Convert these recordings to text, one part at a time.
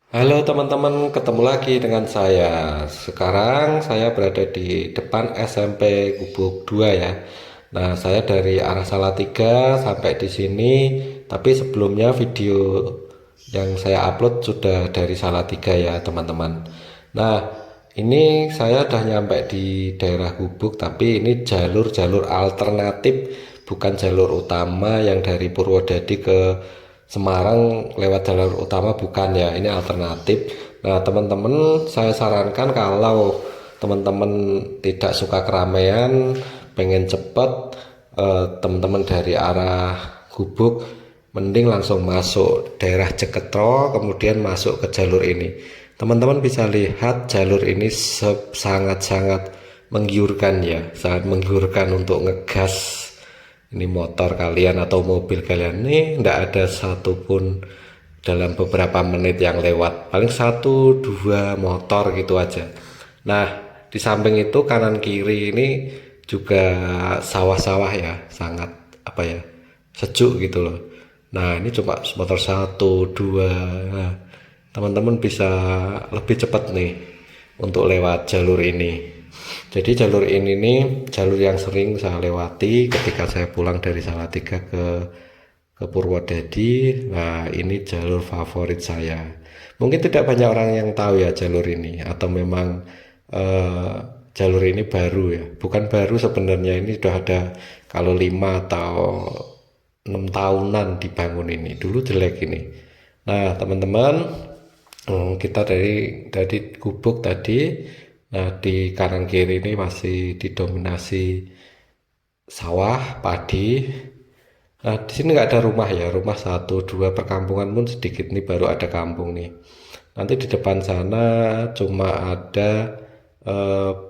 Halo teman-teman, ketemu lagi dengan saya. Sekarang saya berada di depan SMP Gubuk 2 ya. Nah, saya dari arah Salatiga sampai di sini, tapi sebelumnya video yang saya upload sudah dari Salatiga ya, teman-teman. Nah, ini saya udah nyampe di daerah Gubuk, tapi ini jalur-jalur alternatif, bukan jalur utama yang dari Purwodadi ke Semarang lewat jalur utama, bukan ya, ini alternatif. Nah teman-teman, saya sarankan kalau teman-teman tidak suka keramaian, pengen cepet, teman-teman dari arah Gubuk mending langsung masuk daerah Ceketro, kemudian masuk ke jalur ini. Teman-teman bisa lihat jalur ini sangat-sangat menggiurkan ya, sangat menggiurkan untuk ngegas. Ini motor kalian atau mobil kalian ini tidak ada satupun dalam beberapa menit yang lewat, paling satu dua motor gitu aja. Nah, di samping itu kanan kiri ini juga sawah-sawah ya, sangat apa ya, sejuk gitu loh. Nah, ini cuma motor satu dua. Nah, teman-teman bisa lebih cepat nih untuk lewat jalur ini. Jadi jalur ini nih jalur yang sering saya lewati ketika saya pulang dari Salatiga ke Purwodadi. Nah, ini jalur favorit saya. Mungkin tidak banyak orang yang tahu ya jalur ini, atau memang eh, jalur ini baru ya. Bukan baru sebenarnya, ini sudah ada kalau 5 atau 6 tahunan dibangun ini. Dulu jelek ini. Nah, teman-teman, kita dari Gubuk tadi. Nah, di kanan kiri ini masih didominasi sawah, padi. Nah, di sini nggak ada rumah ya, rumah satu dua, perkampungan pun sedikit nih, baru ada kampung nih. Nanti di depan sana cuma ada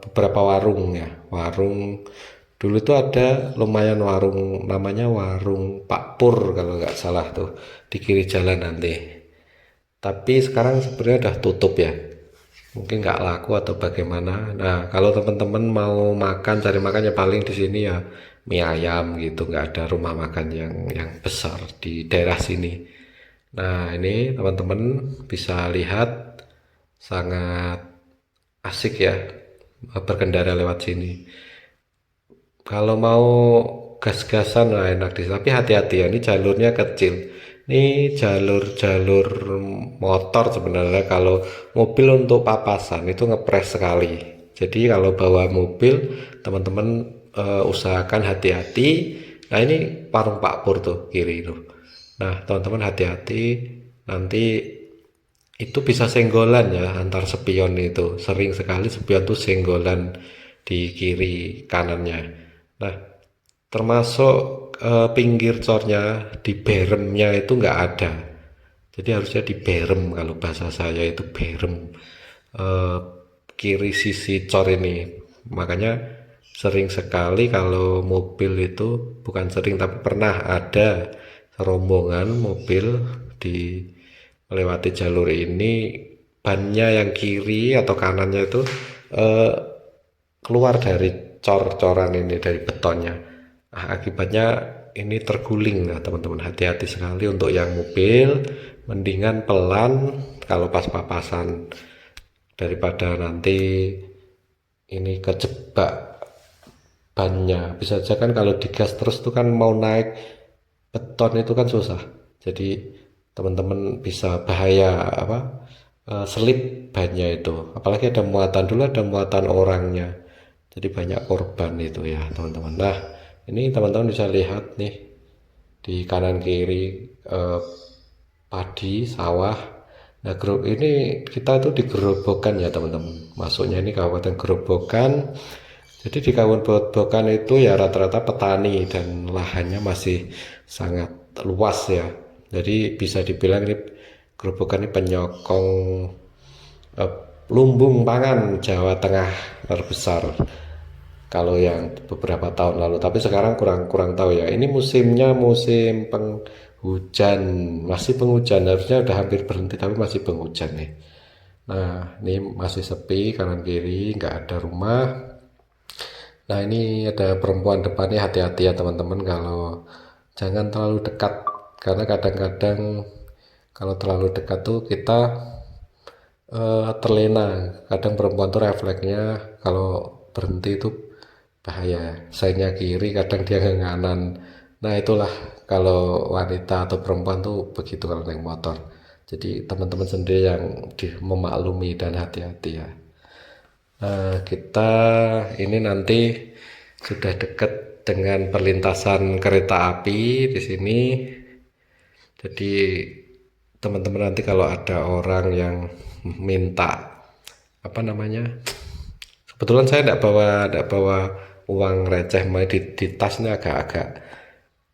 beberapa warung ya, warung. Dulu itu ada lumayan warung, namanya warung Pak Pur kalau nggak salah tuh, di kiri jalan nanti. Tapi sekarang sebenarnya udah tutup ya, mungkin nggak laku atau bagaimana. Nah, kalau teman-teman mau makan, cari makan ya paling di sini ya mie ayam gitu, nggak ada rumah makan yang besar di daerah sini. Nah, ini teman-teman bisa lihat sangat asik ya berkendara lewat sini. Kalau mau gas-gasan lah enak di sini, tapi hati-hati ya, ini jalurnya kecil. Ini jalur-jalur motor sebenarnya, kalau mobil untuk papasan itu ngepres sekali. Jadi kalau bawa mobil, teman-teman usahakan hati-hati. Nah, ini Parung Pak Pur tuh kiri itu. Nah, teman-teman hati-hati, nanti itu bisa senggolan ya antar spion itu. Sering sekali spion tuh senggolan di kiri kanannya. Nah, termasuk pinggir cornya di beremnya itu nggak ada. Jadi harusnya di berem, kalau bahasa saya itu berem, eh, kiri sisi cor ini. Makanya sering sekali kalau mobil itu, bukan sering tapi pernah ada rombongan mobil di melewati jalur ini, bannya yang kiri atau kanannya itu eh, keluar dari cor-coran ini, dari betonnya. Nah, akibatnya ini terguling. Nah, teman-teman hati-hati sekali untuk yang mobil, mendingan pelan kalau pas papasan, daripada nanti ini kejebak bannya. Bisa saja kan kalau digas terus tuh kan mau naik beton itu kan susah. Jadi teman-teman bisa bahaya apa, selip bannya itu. Apalagi ada muatan, dulu ada muatan orangnya. Jadi banyak korban itu ya teman-teman. Nah, ini teman-teman bisa lihat nih di kanan kiri, eh, padi sawah. Nah, grup ini kita tuh di Gerobokan ya teman-teman. Masuknya ini Kabupaten Gerobokan. Jadi di Kabupaten Gerobokan itu ya rata-rata petani dan lahannya masih sangat luas ya. Jadi bisa dibilang ini Gerobokan ini penyokong eh, lumbung pangan Jawa Tengah terbesar kalau yang beberapa tahun lalu. Tapi sekarang kurang kurang tahu ya, ini musimnya musim penghujan, masih penghujan, harusnya udah hampir berhenti tapi masih penghujan nih. Nah, ini masih sepi kanan kiri, nggak ada rumah. Nah, ini ada perempuan depannya, hati-hati ya teman-teman, kalau jangan terlalu dekat, karena kadang-kadang kalau terlalu dekat tuh kita terlena. Kadang perempuan tuh refleksnya kalau berhenti itu bahaya, seinnya kiri kadang dia ke kanan. Nah itulah kalau wanita atau perempuan tuh begitu kalau naik motor. Jadi teman-teman sendiri yang memaklumi dan hati-hati ya. Kita ini nanti sudah dekat dengan perlintasan kereta api di sini. Jadi teman-teman nanti kalau ada orang yang minta apa namanya, kebetulan saya tidak bawa uang receh, malah di tasnya agak-agak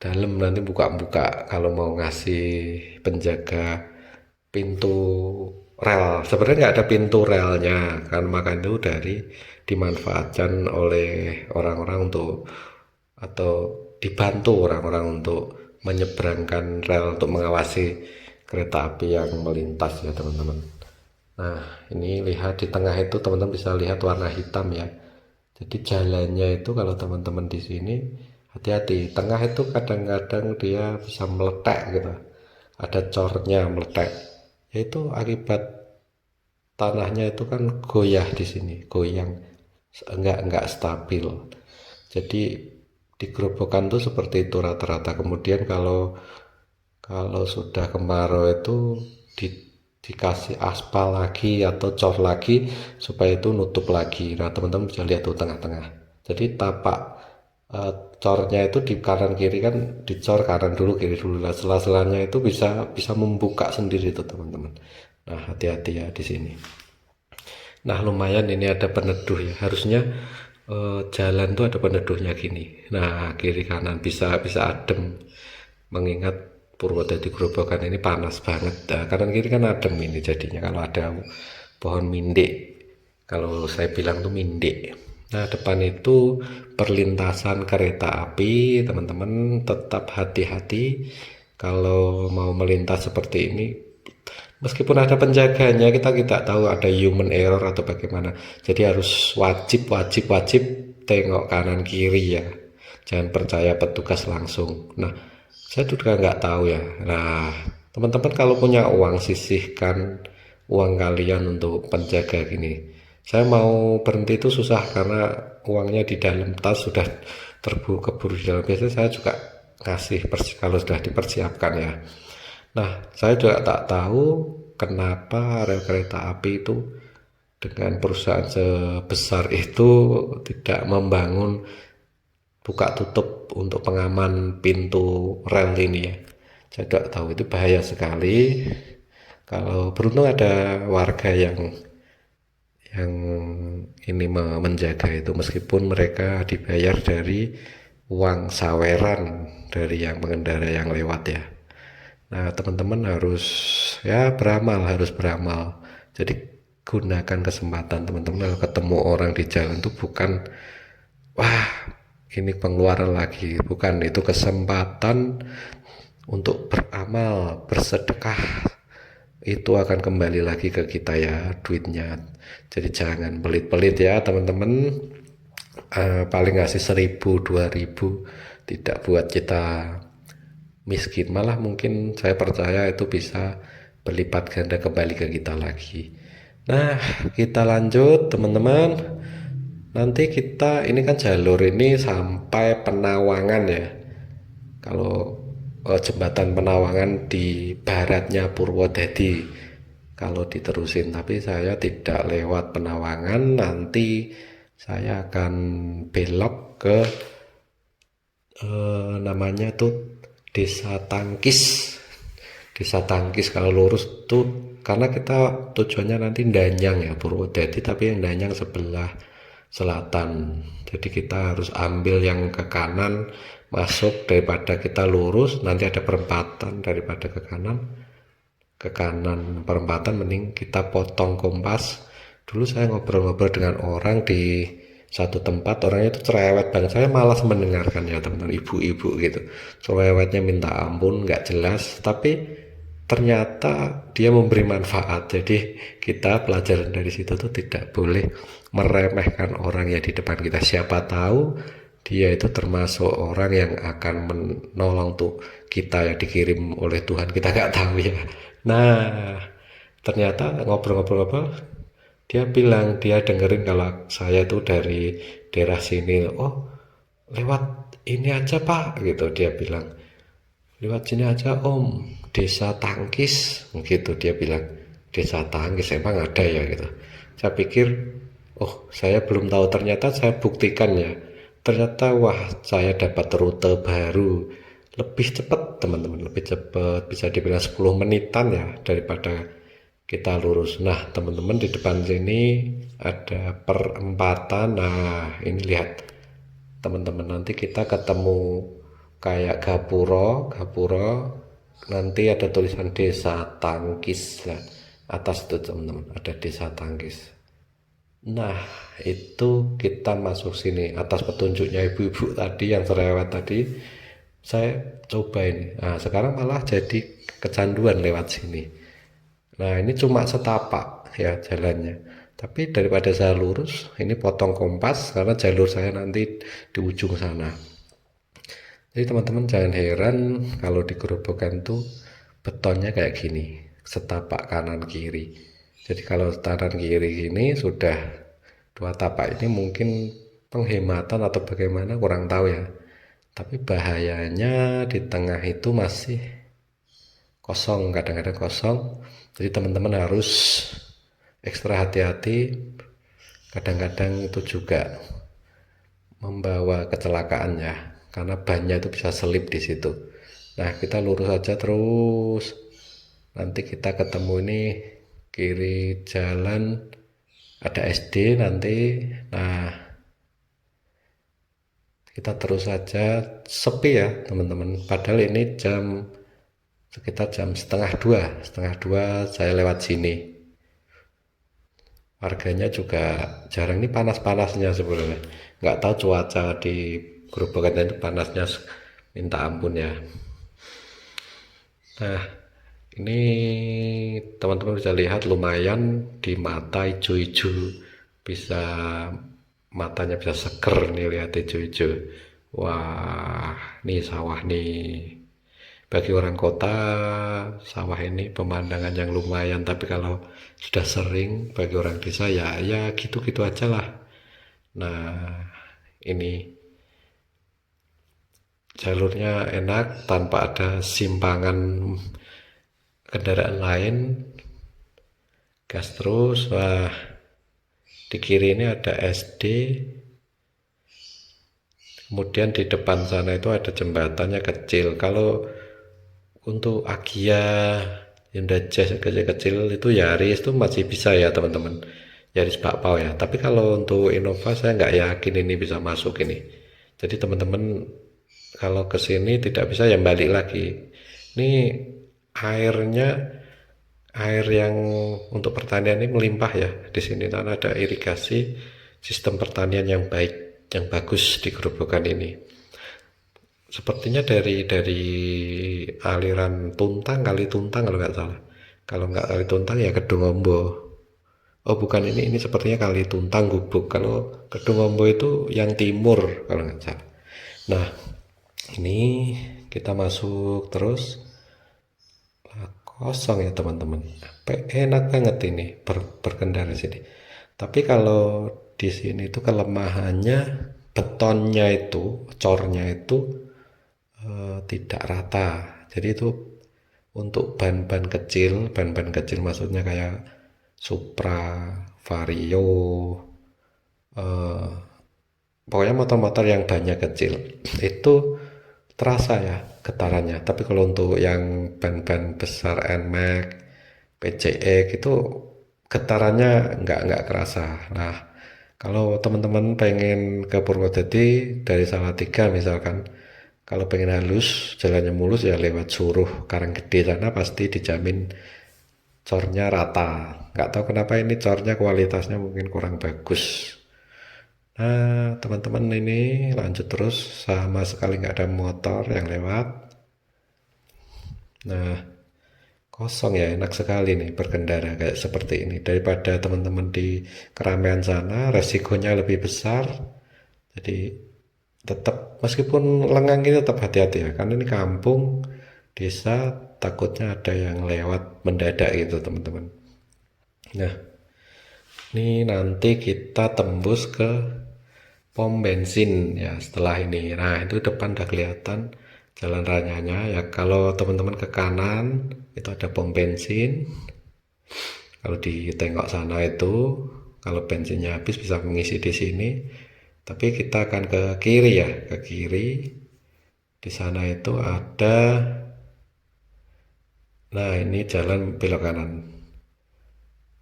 dalam, nanti buka-buka kalau mau ngasih penjaga pintu rel. Sebenarnya nggak ada pintu relnya kan, maka itu dimanfaatkan oleh orang-orang untuk, atau dibantu orang-orang untuk menyeberangkan rel untuk mengawasi kereta api yang melintas ya teman-teman. Nah ini lihat di tengah itu teman-teman bisa lihat warna hitam ya. Jadi jalannya itu kalau teman-teman di sini hati-hati, tengah itu kadang-kadang dia bisa meletek gitu, ada cornya meletek, yaitu akibat tanahnya itu kan goyah di sini, goyang, enggak stabil. Jadi di gerobokan tuh seperti itu rata-rata. Kemudian kalau kalau sudah kemarau itu di, dikasih aspal lagi atau cor lagi supaya itu nutup lagi. Nah teman-teman bisa lihat tuh tengah-tengah. Jadi tapak eh, cornya itu di kanan kiri kan, dicor kanan dulu kiri dulu. Lah sela-selanya itu bisa bisa membuka sendiri tuh teman-teman. Nah hati-hati ya di sini. Nah lumayan ini ada peneduh ya. Harusnya jalan tuh ada peneduhnya gini. Nah kiri kanan bisa bisa adem. Mengingat Purwodadi Grobogan ini panas banget. Nah, kanan kiri kan adem ini jadinya kalau ada pohon minde. Kalau saya bilang tuh minde. Nah depan itu perlintasan kereta api, teman-teman tetap hati-hati kalau mau melintas seperti ini. Meskipun ada penjaganya, kita tidak tahu ada human error atau bagaimana. Jadi harus wajib tengok kanan kiri ya. Jangan percaya petugas langsung. Nah, saya juga nggak tahu ya. Nah, teman-teman kalau punya uang, sisihkan uang kalian untuk penjaga gini. Saya mau berhenti itu susah karena uangnya di dalam tas sudah keburu di dalam. Biasanya saya juga ngasih kalau sudah dipersiapkan ya. Nah, saya juga tak tahu kenapa rel kereta api itu dengan perusahaan sebesar itu tidak membangun buka tutup untuk pengaman pintu rel ini ya. Saya tidak tahu, itu bahaya sekali. Kalau beruntung ada warga yang ini menjaga itu, meskipun mereka dibayar dari uang saweran dari yang pengendara yang lewat ya. Nah, teman-teman harus beramal. Jadi gunakan kesempatan teman-teman kalau ketemu orang di jalan itu bukan wah ini pengeluaran lagi, bukan, itu kesempatan untuk beramal, bersedekah. Itu akan kembali lagi ke kita ya duitnya. Jadi jangan pelit-pelit ya teman-teman. Paling ngasih 1.000 2.000 tidak buat kita miskin, malah mungkin saya percaya itu bisa berlipat ganda kembali ke kita lagi. Nah kita lanjut teman-teman, nanti kita ini kan jalur ini sampai Penawangan ya. Kalau jembatan Penawangan di baratnya Purwodadi kalau diterusin, tapi saya tidak lewat Penawangan, nanti saya akan belok ke namanya tuh Desa Tangkis. Desa Tangkis kalau lurus tuh, karena kita tujuannya nanti Danyang ya, Purwodadi, tapi yang Danyang sebelah selatan. Jadi kita harus ambil yang ke kanan masuk, daripada kita lurus nanti ada perempatan, daripada ke kanan perempatan mending kita potong kompas. Dulu saya ngobrol-ngobrol dengan orang di satu tempat, orangnya itu cerewet banget, saya malas mendengarkan ya teman-teman, ibu-ibu gitu cerewetnya minta ampun, nggak jelas, tapi ternyata dia memberi manfaat. Jadi kita pelajaran dari situ tuh tidak boleh meremehkan orang yang di depan kita. Siapa tahu dia itu termasuk orang yang akan menolong tuh kita, yang dikirim oleh Tuhan, kita nggak tahu ya. Nah Ternyata ngobrol-ngobrol-ngobrol, dia bilang dia dengerin kalau saya itu dari daerah sini. Oh, lewat ini aja Pak, gitu dia bilang. Lewat sini aja Om, Desa Tangkis, gitu dia bilang. Desa Tangkis emang ada ya gitu. Saya pikir, oh saya belum tahu, ternyata saya buktikan ya. Ternyata wah saya dapat rute baru. Lebih cepat teman-teman, lebih cepat. Bisa dibilang 10 menitan ya daripada kita lurus. Nah teman-teman di depan sini ada perempatan. Nah ini lihat teman-teman, nanti kita ketemu kayak gapura nanti ada tulisan Desa Tangkis lah atas itu teman-teman, ada Desa Tangkis. Nah itu kita masuk sini atas petunjuknya ibu-ibu tadi yang cerewet tadi, saya coba ini. Nah sekarang malah jadi kecanduan lewat sini. Nah ini cuma setapak ya jalannya, tapi daripada saya lurus ini potong kompas karena jalur saya nanti di ujung sana. Jadi teman-teman jangan heran kalau di Gerobokan tuh betonnya kayak gini, setapak kanan kiri. Jadi kalau kanan kiri ini sudah dua tapak, ini mungkin penghematan atau bagaimana kurang tahu ya. Tapi bahayanya di tengah itu masih kosong, kadang-kadang kosong. Jadi teman-teman harus ekstra hati-hati. Kadang-kadang itu juga membawa kecelakaan ya, karena bannya itu bisa selip di situ. Nah kita lurus aja terus, nanti kita ketemu ini kiri jalan ada SD nanti. Nah kita terus saja, sepi ya teman-teman, padahal ini sekitar jam setengah dua saya lewat sini. Warganya juga jarang, ini panas-panasnya sebenarnya, nggak tahu cuaca di Gerobokan itu panasnya minta ampun ya. Nah ini teman-teman bisa lihat lumayan di mata hijau-hijau, bisa matanya bisa seger nih lihat hijau-hijau. Wah nih sawah nih, bagi orang kota sawah ini pemandangan yang lumayan, tapi kalau sudah sering bagi orang desa ya ya gitu-gitu aja lah. Nah ini jalurnya enak tanpa ada simpangan kendaraan lain, gas terus. Wah di kiri ini ada SD, kemudian di depan sana itu ada jembatannya kecil. Kalau untuk Agia Hyundai Jazz kecil-kecil itu Yaris itu masih bisa ya teman-teman, Yaris bakpao ya. Tapi kalau untuk Innova saya nggak yakin ini bisa masuk ini. Jadi teman-teman kalau ke sini tidak bisa ya balik lagi. Ini airnya, air yang untuk pertanian ini melimpah ya di sini, karena ada irigasi, sistem pertanian yang baik, yang bagus di Gerobokan ini. Sepertinya dari aliran Tuntang, Kali Tuntang kalau nggak salah. Kalau nggak Kali Tuntang ya Kedungombo. Oh bukan, ini sepertinya Kali Tuntang Gubuk. Kalau Kedungombo itu yang timur kalau nggak salah. Nah ini kita masuk terus. Kosong ya teman-teman, enak banget ini berkendara sini. Tapi kalau di sini itu kelemahannya betonnya itu, cornya itu tidak rata. Jadi itu untuk ban-ban kecil maksudnya kayak Supra, Vario, pokoknya motor-motor yang bannya kecil itu terasa ya getarannya. Tapi kalau untuk yang ban-ban besar NMAX, PCX itu getarannya nggak kerasa. Nah kalau teman-teman pengen ke Purwodadi dari Salatiga misalkan, kalau pengen halus jalannya mulus ya lewat Suruh Karanggede sana pasti dijamin cornya rata. Nggak tahu kenapa ini cornya kualitasnya mungkin kurang bagus. Nah teman-teman ini lanjut terus, sama sekali nggak ada motor yang lewat. Nah kosong ya, enak sekali nih berkendara kayak seperti ini, daripada teman-teman di keramaian sana resikonya lebih besar. Jadi tetap meskipun lengang ini tetap hati-hati ya, karena ini kampung desa, takutnya ada yang lewat mendadak gitu teman-teman. Nah, ini nanti kita tembus ke pom bensin ya setelah ini. Nah, itu depan udah kelihatan jalan rayanya ya. Kalau teman-teman ke kanan itu ada pom bensin. Kalau ditengok sana itu, kalau bensinnya habis bisa mengisi di sini. Tapi kita akan ke kiri ya, ke kiri. Di sana itu ada, nah ini jalan belok kanan.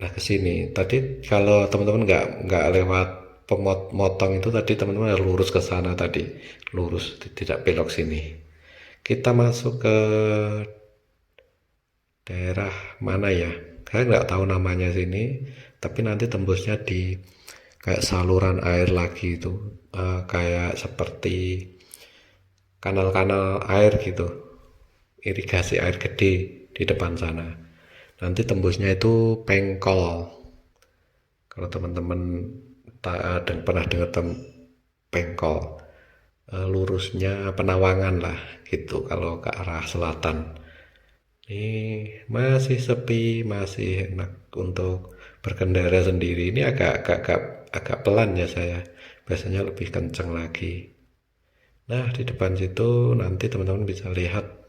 Nah ke sini. Tadi kalau teman-teman nggak lewat pemotong itu tadi teman-teman harus lurus ke sana tadi, lurus, tidak belok sini. Kita masuk ke daerah mana ya? Saya nggak tahu namanya sini, tapi nanti tembusnya di kayak saluran air lagi itu, kayak seperti kanal-kanal air gitu, irigasi air gede di depan sana. Nanti tembusnya itu Pengkol. Kalau teman-teman dan pernah dengar Pengkol, lurusnya Penawangan lah gitu kalau ke arah selatan. Ini masih sepi, masih enak untuk berkendara sendiri. Ini agak pelan ya saya. Biasanya lebih kencang lagi. Nah, di depan situ nanti teman-teman bisa lihat